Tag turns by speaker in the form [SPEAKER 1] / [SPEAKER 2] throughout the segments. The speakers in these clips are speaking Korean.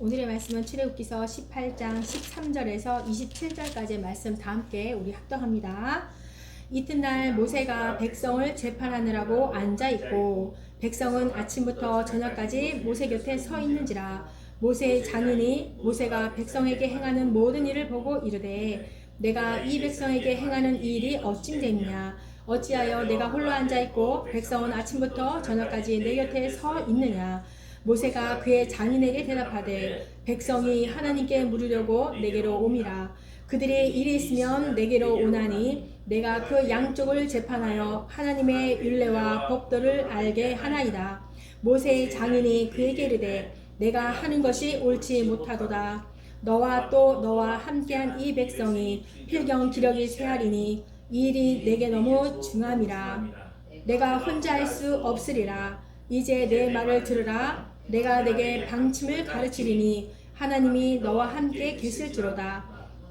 [SPEAKER 1] 오늘의 말씀은 출애굽기서 18장 13절에서 27절까지의 말씀 다 함께 우리 합독합니다. 이튿날 모세가 백성을 재판하느라고 앉아있고 백성은 아침부터 저녁까지 모세 곁에 서 있는지라. 모세의 장인이 모세가 백성에게 행하는 모든 일을 보고 이르되 내가 이 백성에게 행하는 이 일이 어찌됨이냐. 어찌하여 내가 홀로 앉아있고 백성은 아침부터 저녁까지 내 곁에 서 있느냐. 모세가 그의 장인에게 대답하되 백성이 하나님께 물으려고 내게로 옴이라. 그들이 일이 있으면 내게로 오나니 내가 그 양쪽을 재판하여 하나님의 율례와 법도를 알게 하나이다. 모세의 장인이 그에게 이르되 내가 하는 것이 옳지 못하도다. 너와 또 너와 함께한 이 백성이 필경 기력이 쇠하리니 이 일이 내게 너무 중함이라. 내가 혼자 할 수 없으리라. 이제 내 말을 들으라. 내가 내게 방침을 가르치리니 하나님이 너와 함께 계실지로다.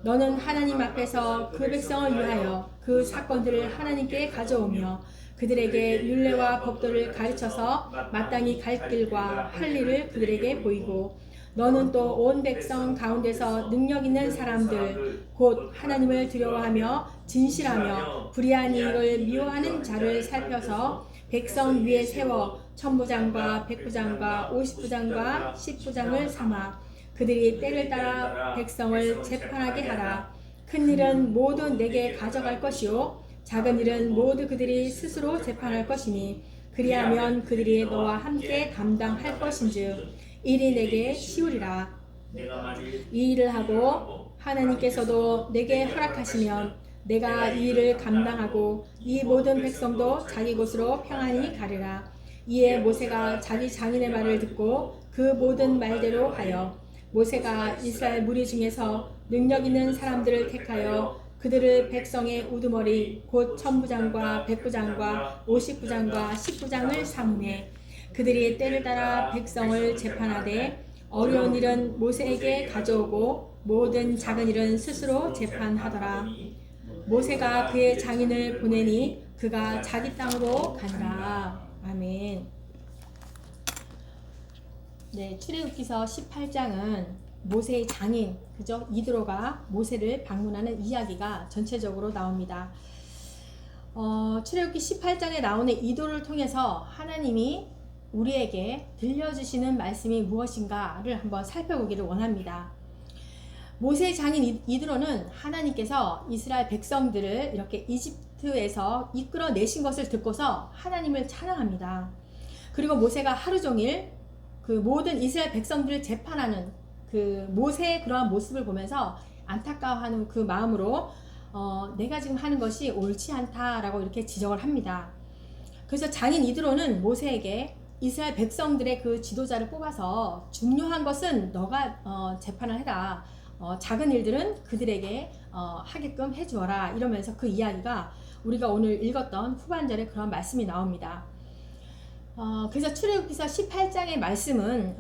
[SPEAKER 1] 너는 하나님 앞에서 그 백성을 위하여 그 사건들을 하나님께 가져오며 그들에게 율례와 법도를 가르쳐서 마땅히 갈 길과 할 일을 그들에게 보이고, 너는 또 온 백성 가운데서 능력 있는 사람들 곧 하나님을 두려워하며 진실하며 불의한 일을 미워하는 자를 살펴서 백성 위에 세워 천부장과 백부장과 50부장과 10부장을 삼아 그들이 때를 따라 백성을 재판하게 하라. 큰 일은 모두 내게 가져갈 것이요 작은 일은 모두 그들이 스스로 재판할 것이니 그리하면 그들이 너와 함께 담당할 것인즉 일이 내게 쉬우리라. 이 일을 하고 하나님께서도 내게 허락하시면 내가 이 일을 감당하고 이 모든 백성도 자기 곳으로 평안히 가리라. 이에 모세가 자기 장인의 말을 듣고 그 모든 말대로 하여 모세가 이스라엘 무리 중에서 능력 있는 사람들을 택하여 그들을 백성의 우두머리 곧 천부장과 백부장과 50부장과 10부장을 삼으매 그들이 때를 따라 백성을 재판하되 어려운 일은 모세에게 가져오고 모든 작은 일은 스스로 재판하더라. 모세가 그의 장인을 보내니 그가 자기 땅으로 가니라. 아멘. 네, 출애굽기서 18장은 모세의 장인, 그죠? 이드로가 모세를 방문하는 이야기가 전체적으로 나옵니다. 출애굽기 18장에 나오는 이도를 통해서 하나님이 우리에게 들려주시는 말씀이 무엇인가를 한번 살펴보기를 원합니다. 모세의 장인 이드로는 하나님께서 이스라엘 백성들을 이렇게 이집트에서 이끌어내신 것을 듣고서 하나님을 찬양합니다. 그리고 모세가 하루 종일 그 모든 이스라엘 백성들을 재판하는 그 모세의 그러한 모습을 보면서 안타까워하는 그 마음으로 내가 지금 하는 것이 옳지 않다라고 이렇게 지적을 합니다. 그래서 장인 이드로는 모세에게 이스라엘 백성들의 그 지도자를 뽑아서 중요한 것은 너가 재판을 해라. 작은 일들은 그들에게 하게끔 해주어라. 이러면서 그 이야기가 우리가 오늘 읽었던 후반절에 그런 말씀이 나옵니다. 그래서 출애굽기서 18장의 말씀은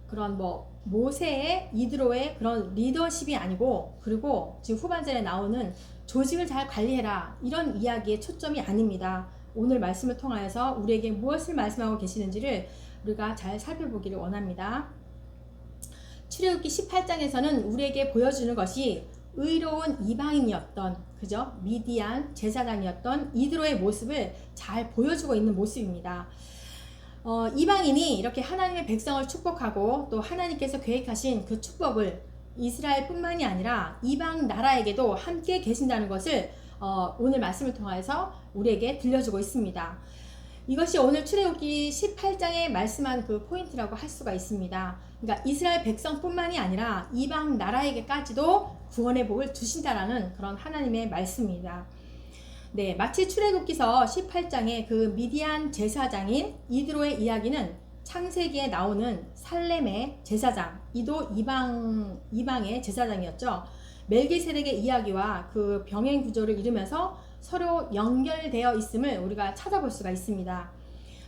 [SPEAKER 1] 그런 모세의 이드로의 그런 리더십이 아니고, 그리고 지금 후반절에 나오는 조직을 잘 관리해라 이런 이야기의 초점이 아닙니다. 오늘 말씀을 통하여서 우리에게 무엇을 말씀하고 계시는지를 우리가 잘 살펴보기를 원합니다. 출애굽기 18장에서는 우리에게 보여주는 것이 의로운 이방인이었던, 그죠? 미디안 제사장이었던 이드로의 모습을 잘 보여주고 있는 모습입니다. 이방인이 이렇게 하나님의 백성을 축복하고 또 하나님께서 계획하신 그 축복을 이스라엘 뿐만이 아니라 이방 나라에게도 함께 계신다는 것을 오늘 말씀을 통해서 우리에게 들려주고 있습니다. 이것이 오늘 출애굽기 18장에 말씀한 그 포인트라고 할 수가 있습니다. 그러니까 이스라엘 백성뿐만이 아니라 이방 나라에게까지도 구원의 복을 주신다라는 그런 하나님의 말씀입니다. 네, 마치 출애굽기서 18장의 그 미디안 제사장인 이드로의 이야기는 창세기에 나오는 살렘의 제사장, 이도 이방의 제사장이었죠. 멜기세덱의 이야기와 그 병행 구조를 이루면서 서로 연결되어 있음을 우리가 찾아볼 수가 있습니다.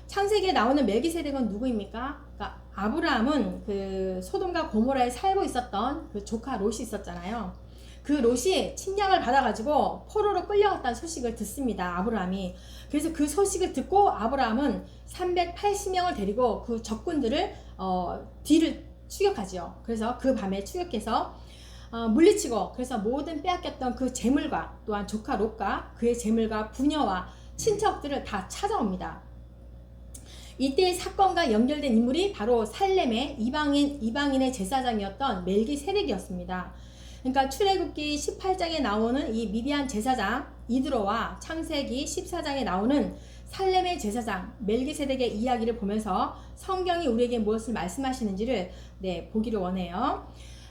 [SPEAKER 1] 창세기에 나오는 멜기세덱은 누구입니까? 그러니까 아브라함은 그 소돔과 고모라에 살고 있었던 그 조카 롯이 있었잖아요. 그 롯이 침략을 받아가지고 포로로 끌려갔다는 소식을 듣습니다. 아브라함이. 그래서 그 소식을 듣고 아브라함은 380명을 데리고 그 적군들을 뒤를 추격하죠. 그래서 그 밤에 추격해서 물리치고, 그래서 모든 빼앗겼던 그 재물과 또한 조카 롯과 그의 재물과 부녀와 친척들을 다 찾아옵니다. 이때 사건과 연결된 인물이 바로 살렘의 이방인의 제사장이었던 멜기세덱이었습니다. 그러니까 출애굽기 18장에 나오는 이 미디안 제사장 이드로와 창세기 14장에 나오는 살렘의 제사장 멜기세덱의 이야기를 보면서 성경이 우리에게 무엇을 말씀하시는지를 보기를 원해요.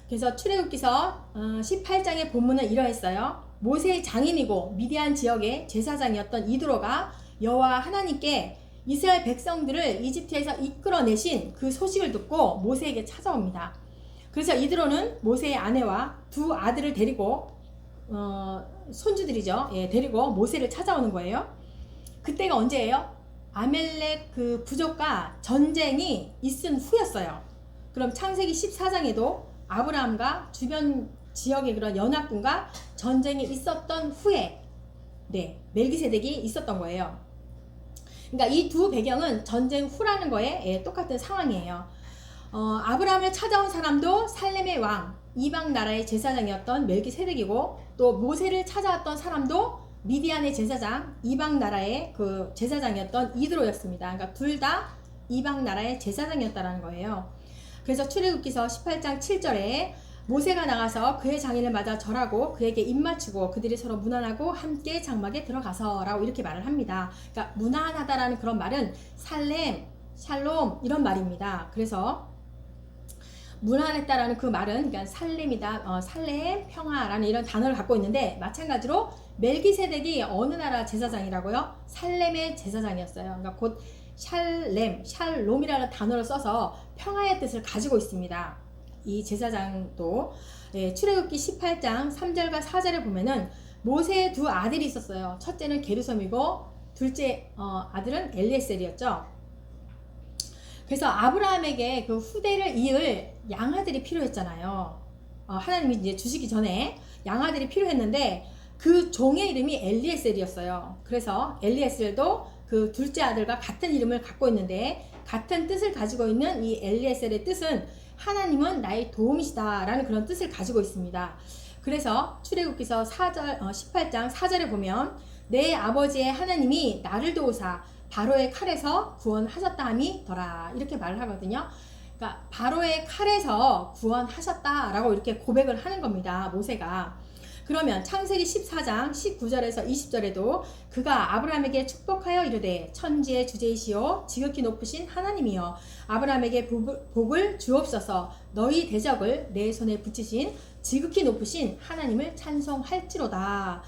[SPEAKER 1] 그래서 출애굽기서 18장의 본문은 이러했어요. 모세의 장인이고 미디안 지역의 제사장이었던 이드로가 여호와 하나님께 이스라엘 백성들을 이집트에서 이끌어내신 그 소식을 듣고 모세에게 찾아옵니다. 그래서 이드로는 모세의 아내와 두 아들을 데리고 손주들이죠. 데리고 모세를 찾아오는 거예요. 그때가 언제예요? 아멜렉 그 부족과 전쟁이 있은 후였어요. 그럼 창세기 14장에도 아브라함과 주변 지역의 그런 연합군과 전쟁이 있었던 후에 멜기세덱이 있었던 거예요. 그러니까 이 두 배경은 전쟁 후라는 거에 똑같은 상황이에요. 아브라함을 찾아온 사람도 살렘의 왕, 이방 나라의 제사장이었던 멜기세덱이고, 또 모세를 찾아왔던 사람도 미디안의 제사장, 이방 나라의 그 제사장이었던 이드로였습니다. 그러니까 둘 다 이방 나라의 제사장이었다는 거예요. 그래서 출애굽기서 18장 7절에 모세가 나가서 그의 장인을 맞아 절하고 그에게 입맞추고 그들이 서로 문안하고 함께 장막에 들어가서 라고 이렇게 말을 합니다. 그러니까 문안하다라는 그런 말은 살렘, 샬롬 이런 말입니다. 그래서 문안했다라는 그 말은 그러니까 살렘이다, 살렘, 평화라는 이런 단어를 갖고 있는데, 마찬가지로 멜기세덱이 어느 나라 제사장이라고요? 살렘의 제사장이었어요. 그러니까 곧 샬렘, 샬롬이라는 단어를 써서 평화의 뜻을 가지고 있습니다. 이 제사장도 출애굽기 18장 3절과 4절에 보면은 모세의 두 아들이 있었어요. 첫째는 게르솜이고 둘째 아들은 엘리에셀이었죠. 그래서 아브라함에게 그 후대를 이을 양아들이 필요했잖아요. 하나님이 이제 주시기 전에 양아들이 필요했는데 그 종의 이름이 엘리에셀이었어요. 그래서 엘리에셀도 그 둘째 아들과 같은 이름을 갖고 있는데, 같은 뜻을 가지고 있는 이 엘리에셀의 뜻은 하나님은 나의 도움이시다 라는 그런 뜻을 가지고 있습니다. 그래서 출애굽기서 18장 4절에 보면 내 아버지의 하나님이 나를 도우사 바로의 칼에서 구원하셨다 함이더라 이렇게 말을 하거든요. 그러니까 바로의 칼에서 구원하셨다 라고 이렇게 고백을 하는 겁니다, 모세가. 그러면 창세기 14장 19절에서 20절에도 그가 아브라함에게 축복하여 이르되 천지의 주제이시오 지극히 높으신 하나님이여 아브라함에게 복을 주옵소서 너희 대적을 내 손에 붙이신 지극히 높으신 하나님을 찬송할지로다.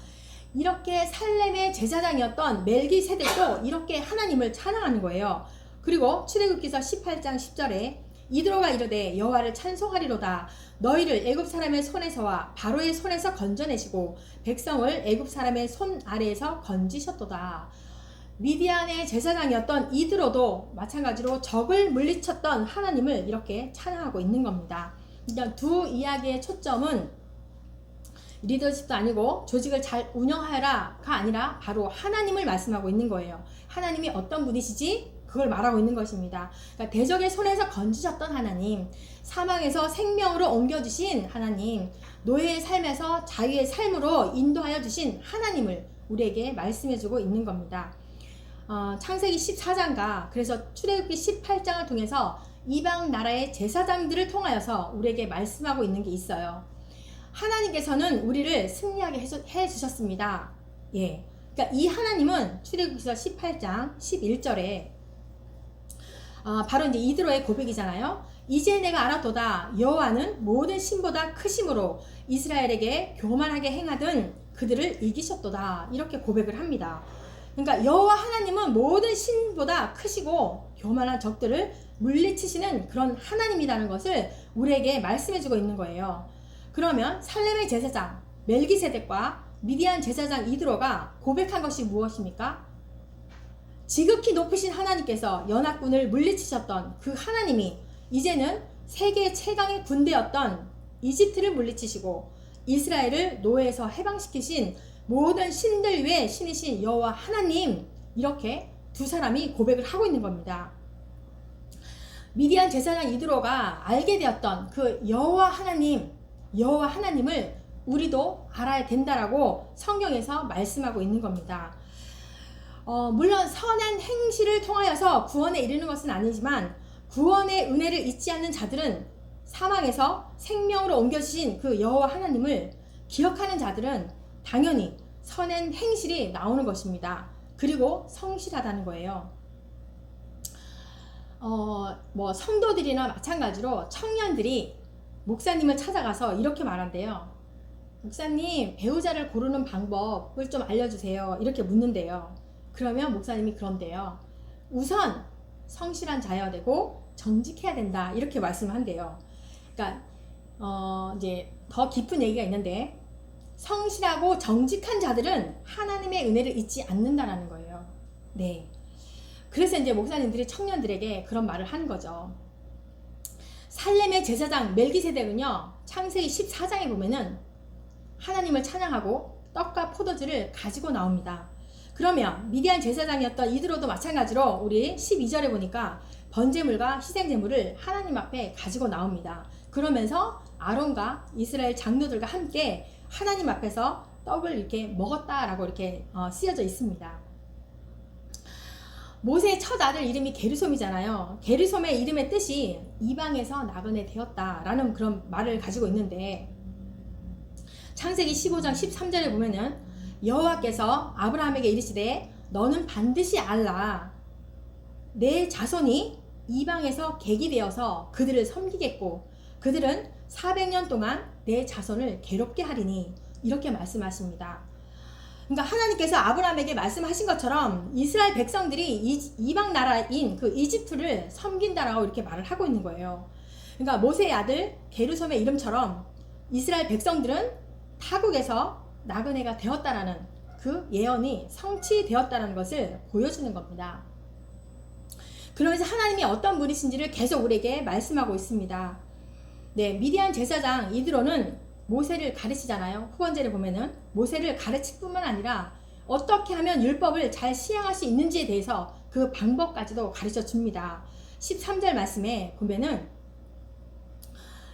[SPEAKER 1] 이렇게 살렘의 제사장이었던 멜기세덱도 이렇게 하나님을 찬양하는 거예요. 그리고 출애굽기서 18장 10절에 이드로가 이르되 여호와를 찬송하리로다 너희를 애굽 사람의 손에서와 바로의 손에서 건져내시고 백성을 애굽 사람의 손 아래에서 건지셨도다. 미디안의 제사장이었던 이드로도 마찬가지로 적을 물리쳤던 하나님을 이렇게 찬양하고 있는 겁니다. 그러니까 두 이야기의 초점은 리더십도 아니고 조직을 잘 운영하여라가 아니라 바로 하나님을 말씀하고 있는 거예요. 하나님이 어떤 분이시지? 그걸 말하고 있는 것입니다. 그러니까 대적의 손에서 건지셨던 하나님, 사망에서 생명으로 옮겨주신 하나님, 노예의 삶에서 자유의 삶으로 인도하여 주신 하나님을 우리에게 말씀해주고 있는 겁니다. 창세기 14장과 그래서 출애굽기 18장을 통해서 이방 나라의 제사장들을 통하여서 우리에게 말씀하고 있는 게 있어요. 하나님께서는 우리를 승리하게 해주셨습니다. 그러니까 이 하나님은 출애굽기서 18장 11절에 바로 이제 이드로의 고백이잖아요. 이제 내가 알았도다 여호와는 모든 신보다 크심으로 이스라엘에게 교만하게 행하던 그들을 이기셨도다 이렇게 고백을 합니다. 그러니까 여호와 하나님은 모든 신보다 크시고 교만한 적들을 물리치시는 그런 하나님이라는 것을 우리에게 말씀해주고 있는 거예요. 그러면 살렘의 제사장 멜기세덱과 미디안 제사장 이드로가 고백한 것이 무엇입니까? 지극히 높으신 하나님께서 연합군을 물리치셨던 그 하나님이 이제는 세계 최강의 군대였던 이집트를 물리치시고 이스라엘을 노예에서 해방시키신 모든 신들 위에 신이신 여호와 하나님, 이렇게 두 사람이 고백을 하고 있는 겁니다. 미디안 제사장 이드로가 알게 되었던 그 여호와 하나님을 우리도 알아야 된다라고 성경에서 말씀하고 있는 겁니다. 물론 선한 행실을 통하여서 구원에 이르는 것은 아니지만 구원의 은혜를 잊지 않는 자들은 사망에서 생명으로 옮겨주신 그 여호와 하나님을 기억하는 자들은 당연히 선한 행실이 나오는 것입니다. 그리고 성실하다는 거예요. 성도들이나 마찬가지로 청년들이 목사님을 찾아가서 이렇게 말한대요. 목사님, 배우자를 고르는 방법을 좀 알려주세요. 이렇게 묻는데요. 그러면 목사님이 그런데요. 우선 성실한 자여야 되고 정직해야 된다. 이렇게 말씀한대요. 그러니까 이제 더 깊은 얘기가 있는데 성실하고 정직한 자들은 하나님의 은혜를 잊지 않는다라는 거예요. 네. 그래서 이제 목사님들이 청년들에게 그런 말을 한 거죠. 살렘의 제사장 멜기세덱은요, 창세기 14장에 보면은 하나님을 찬양하고 떡과 포도주를 가지고 나옵니다. 그러면 미디안 제사장이었던 이드로도 마찬가지로 우리 12절에 보니까 번제물과 희생제물을 하나님 앞에 가지고 나옵니다. 그러면서 아론과 이스라엘 장로들과 함께 하나님 앞에서 떡을 이렇게 먹었다라고 이렇게 쓰여져 있습니다. 모세의 첫 아들 이름이 게르솜이잖아요. 게르솜의 이름의 뜻이 이방에서 나그네 되었다라는 그런 말을 가지고 있는데 창세기 15장 13절에 보면은 여호와께서 아브라함에게 이르시되 너는 반드시 알라 내 자손이 이방에서 객이 되어서 그들을 섬기겠고 그들은 400년 동안 내 자손을 괴롭게 하리니 이렇게 말씀하십니다. 그러니까 하나님께서 아브라함에게 말씀하신 것처럼 이스라엘 백성들이 이방 나라인 그 이집트를 섬긴다라고 이렇게 말을 하고 있는 거예요. 그러니까 모세의 아들 게르솜의 이름처럼 이스라엘 백성들은 타국에서 나그네가 되었다라는 그 예언이 성취되었다라는 것을 보여주는 겁니다. 그러면서 하나님이 어떤 분이신지를 계속 우리에게 말씀하고 있습니다. 네, 미디안 제사장 이드로는 모세를 가르치잖아요. 후원제를 보면은 모세를 가르칠 뿐만 아니라 어떻게 하면 율법을 잘 시행할 수 있는지에 대해서 그 방법까지도 가르쳐 줍니다. 13절 말씀에 보면은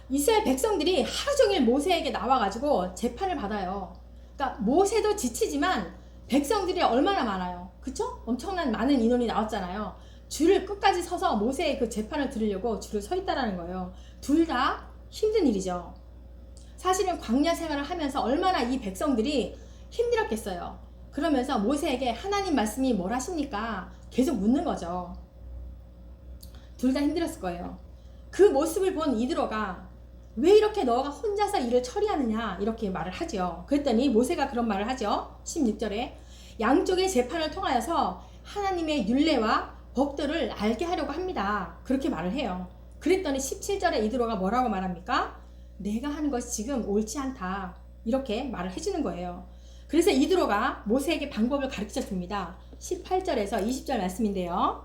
[SPEAKER 1] 이스라엘 백성들이 하루 종일 모세에게 나와가지고 재판을 받아요. 그러니까 모세도 지치지만 백성들이 얼마나 많아요. 그쵸? 엄청난 많은 인원이 나왔잖아요. 줄을 끝까지 서서 모세의 그 재판을 들으려고 줄을 서 있다라는 거예요. 둘 다 힘든 일이죠. 사실은 광야 생활을 하면서 얼마나 이 백성들이 힘들었겠어요. 그러면서 모세에게 하나님 말씀이 뭘 하십니까? 계속 묻는 거죠. 둘 다 힘들었을 거예요. 그 모습을 본 이드로가 왜 이렇게 너가 혼자서 일을 처리하느냐 이렇게 말을 하죠. 그랬더니 모세가 그런 말을 하죠. 16절에 양쪽의 재판을 통하여서 하나님의 율례와 법도를 알게 하려고 합니다. 그렇게 말을 해요. 그랬더니 17절에 이드로가 뭐라고 말합니까? 내가 하는 것이 지금 옳지 않다. 이렇게 말을 해주는 거예요. 그래서 이드로가 모세에게 방법을 가르쳐 줍니다. 18절에서 20절 말씀인데요.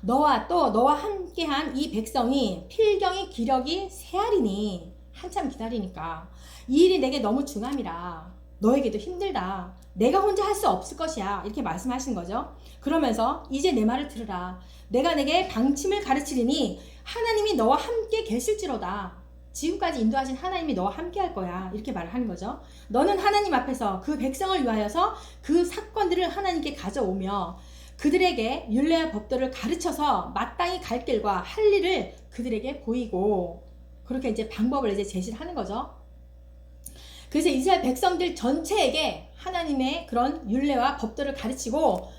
[SPEAKER 1] 너와 함께한 이 백성이 필경의 기력이 세하리니 한참 기다리니까 이 일이 내게 너무 중함이라 너에게도 힘들다. 내가 혼자 할 수 없을 것이야. 이렇게 말씀하신 거죠. 그러면서 이제 내 말을 들으라. 내가 내게 방침을 가르치리니 하나님이 너와 함께 계실지로다. 지금까지 인도하신 하나님이 너와 함께 할 거야. 이렇게 말을 하는 거죠. 너는 하나님 앞에서 그 백성을 위하여서 그 사건들을 하나님께 가져오며 그들에게 율례와 법도를 가르쳐서 마땅히 갈 길과 할 일을 그들에게 보이고 그렇게 이제 방법을 이제 제시를 하는 거죠. 그래서 이스라엘 백성들 전체에게 하나님의 그런 율례와 법도를 가르치고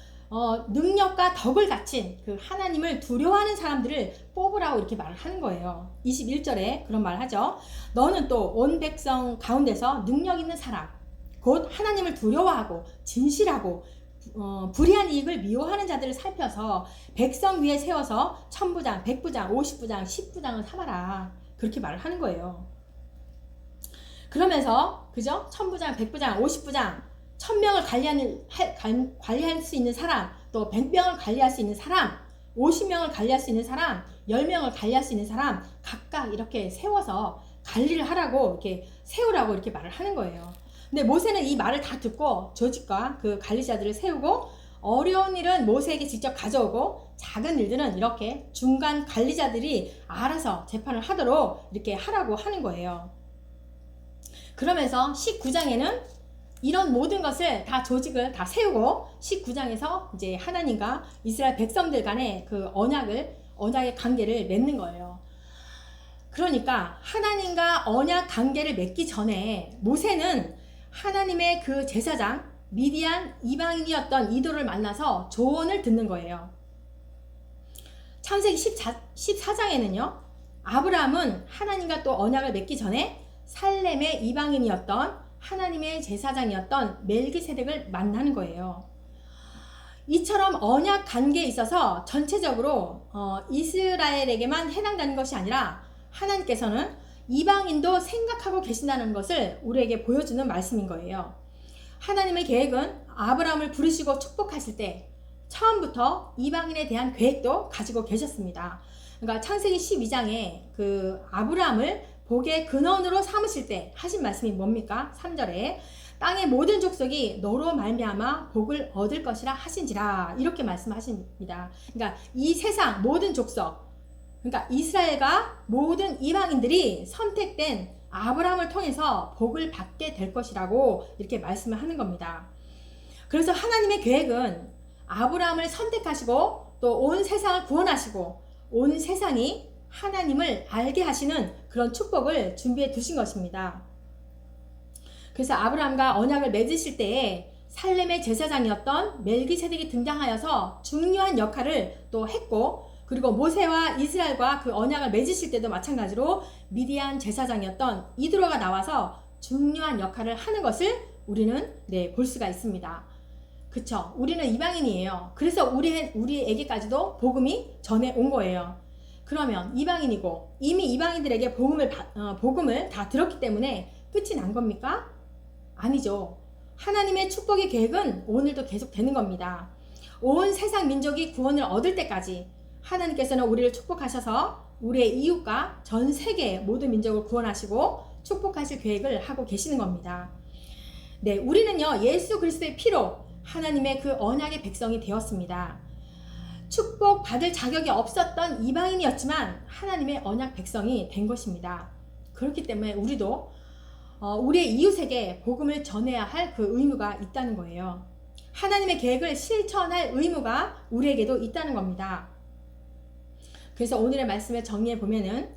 [SPEAKER 1] 능력과 덕을 갖춘 그 하나님을 두려워하는 사람들을 뽑으라고 이렇게 말을 하는 거예요. 21절에 그런 말을 하죠. 너는 또 온 백성 가운데서 능력 있는 사람 곧 하나님을 두려워하고 진실하고 불의한 이익을 미워하는 자들을 살펴서 백성 위에 세워서 1000부장, 100부장, 50부장, 10부장을 삼아라. 그렇게 말을 하는 거예요. 그러면서 그죠? 1000부장, 100부장, 50부장 1000명을 관리할 수 있는 사람, 또 100명을 관리할 수 있는 사람, 50명을 관리할 수 있는 사람, 10명을 관리할 수 있는 사람 각각 이렇게 세워서 관리를 하라고 이렇게 세우라고 이렇게 말을 하는 거예요. 근데 모세는 이 말을 다 듣고 조직과 그 관리자들을 세우고 어려운 일은 모세에게 직접 가져오고 작은 일들은 이렇게 중간 관리자들이 알아서 재판을 하도록 이렇게 하라고 하는 거예요. 그러면서 19장에는 이런 모든 것을 다 조직을 다 세우고 19장에서 이제 하나님과 이스라엘 백성들 간의 그 언약의 관계를 맺는 거예요. 그러니까 하나님과 언약 관계를 맺기 전에 모세는 하나님의 그 제사장 미디안 이방인이었던 이도를 만나서 조언을 듣는 거예요. 창세기 14장에는요. 아브라함은 하나님과 또 언약을 맺기 전에 살렘의 이방인이었던 하나님의 제사장이었던 멜기세덱을 만나는 거예요. 이처럼 언약 관계에 있어서 전체적으로 이스라엘에게만 해당되는 것이 아니라 하나님께서는 이방인도 생각하고 계신다는 것을 우리에게 보여주는 말씀인 거예요. 하나님의 계획은 아브라함을 부르시고 축복하실 때 처음부터 이방인에 대한 계획도 가지고 계셨습니다. 그러니까 창세기 12장에 그 아브라함을 복의 근원으로 삼으실 때 하신 말씀이 뭡니까? 3절에 땅의 모든 족속이 너로 말미암아 복을 얻을 것이라 하신지라 이렇게 말씀하십니다. 그러니까 이 세상 모든 족속, 그러니까 이스라엘과 모든 이방인들이 선택된 아브라함을 통해서 복을 받게 될 것이라고 이렇게 말씀을 하는 겁니다. 그래서 하나님의 계획은 아브라함을 선택하시고 또 온 세상을 구원하시고 온 세상이 하나님을 알게 하시는 그런 축복을 준비해 두신 것입니다. 그래서 아브라함과 언약을 맺으실 때에 살렘의 제사장이었던 멜기세덱이 등장하여서 중요한 역할을 또 했고, 그리고 모세와 이스라엘과 그 언약을 맺으실 때도 마찬가지로 미디안 제사장이었던 이드로가 나와서 중요한 역할을 하는 것을 우리는 볼 수가 있습니다. 그쵸? 우리는 이방인이에요. 그래서 우리에게까지도 복음이 전해 온 거예요. 그러면 이방인이고 이미 이방인들에게 복음을 다 들었기 때문에 끝이 난 겁니까? 아니죠. 하나님의 축복의 계획은 오늘도 계속 되는 겁니다. 온 세상 민족이 구원을 얻을 때까지 하나님께서는 우리를 축복하셔서 우리의 이웃과 전 세계의 모든 민족을 구원하시고 축복하실 계획을 하고 계시는 겁니다. 네, 우리는요 예수 그리스도의 피로 하나님의 그 언약의 백성이 되었습니다. 축복 받을 자격이 없었던 이방인이었지만 하나님의 언약 백성이 된 것입니다. 그렇기 때문에 우리도 우리의 이웃에게 복음을 전해야 할 그 의무가 있다는 거예요. 하나님의 계획을 실천할 의무가 우리에게도 있다는 겁니다. 그래서 오늘의 말씀을 정리해 보면은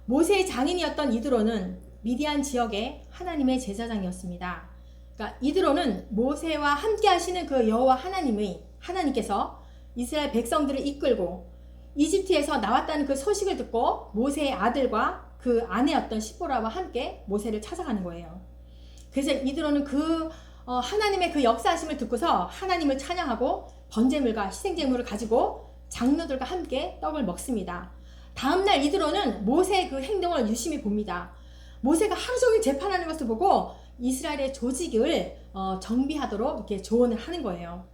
[SPEAKER 1] 모세의 장인이었던 이드로는 미디안 지역의 하나님의 제사장이었습니다. 그러니까 이드로는 모세와 함께 하시는 그 여호와 하나님께서 이스라엘 백성들을 이끌고 이집트에서 나왔다는 그 소식을 듣고 모세의 아들과 그 아내였던 시보라와 함께 모세를 찾아가는 거예요. 그래서 이드로는 하나님의 그 역사하심을 듣고서 하나님을 찬양하고 번제물과 희생제물을 가지고 장로들과 함께 떡을 먹습니다. 다음날 이드로는 모세의 그 행동을 유심히 봅니다. 모세가 하루 종일 재판하는 것을 보고 이스라엘의 조직을 정비하도록 이렇게 조언을 하는 거예요.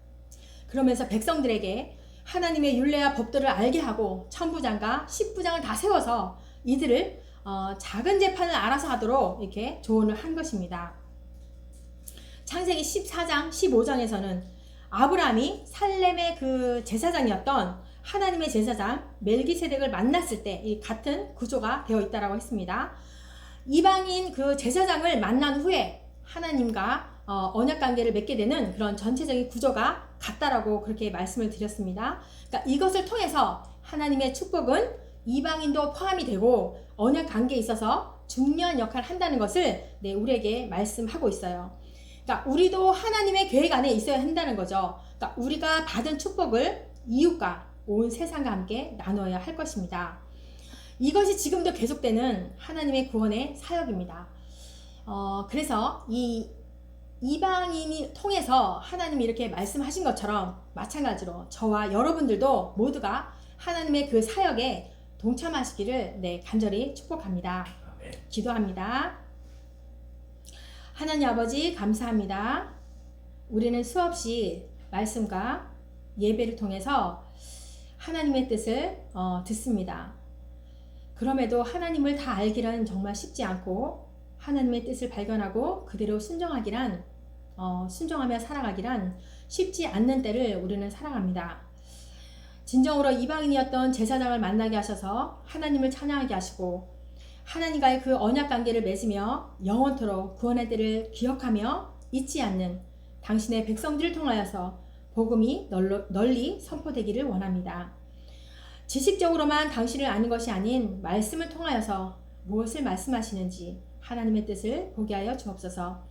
[SPEAKER 1] 그러면서 백성들에게 하나님의 율례와 법도를 알게 하고 천부장과 십부장을 다 세워서 이들을 작은 재판을 알아서 하도록 이렇게 조언을 한 것입니다. 창세기 14장 15장에서는 아브라함이 살렘의 그 제사장이었던 하나님의 제사장 멜기세덱을 만났을 때 이 같은 구조가 되어 있다고 했습니다. 이방인 그 제사장을 만난 후에 하나님과 언약 관계를 맺게 되는 그런 전체적인 구조가 같다라고 그렇게 말씀을 드렸습니다. 그러니까 이것을 통해서 하나님의 축복은 이방인도 포함이 되고 언약 관계에 있어서 중요한 역할을 한다는 것을 우리에게 말씀하고 있어요. 그러니까 우리도 하나님의 계획 안에 있어야 한다는 거죠. 그러니까 우리가 받은 축복을 이웃과 온 세상과 함께 나눠야 할 것입니다. 이것이 지금도 계속되는 하나님의 구원의 사역입니다. 그래서 이 이방인이 통해서 하나님이 이렇게 말씀하신 것처럼 마찬가지로 저와 여러분들도 모두가 하나님의 그 사역에 동참하시기를 간절히 축복합니다. 기도합니다. 하나님 아버지 감사합니다. 우리는 수없이 말씀과 예배를 통해서 하나님의 뜻을 듣습니다. 그럼에도 하나님을 다 알기란 정말 쉽지 않고 하나님의 뜻을 발견하고 그대로 순종하며 살아가기란 쉽지 않는 때를 우리는 살아갑니다. 진정으로 이방인이었던 제사장을 만나게 하셔서 하나님을 찬양하게 하시고 하나님과의 그 언약 관계를 맺으며 영원토록 구원의 때를 기억하며 잊지 않는 당신의 백성들을 통하여서 복음이 널리 선포되기를 원합니다. 지식적으로만 당신을 아는 것이 아닌 말씀을 통하여서 무엇을 말씀하시는지 하나님의 뜻을 보게 하여 주옵소서.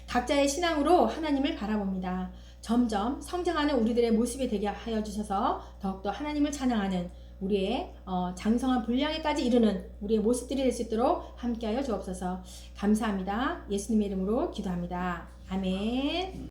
[SPEAKER 1] 각자의 신앙으로 하나님을 바라봅니다. 점점 성장하는 우리들의 모습이 되게 하여 주셔서 더욱더 하나님을 찬양하는 우리의 장성한 분량에까지 이르는 우리의 모습들이 될 수 있도록 함께하여 주옵소서. 감사합니다. 예수님의 이름으로 기도합니다. 아멘.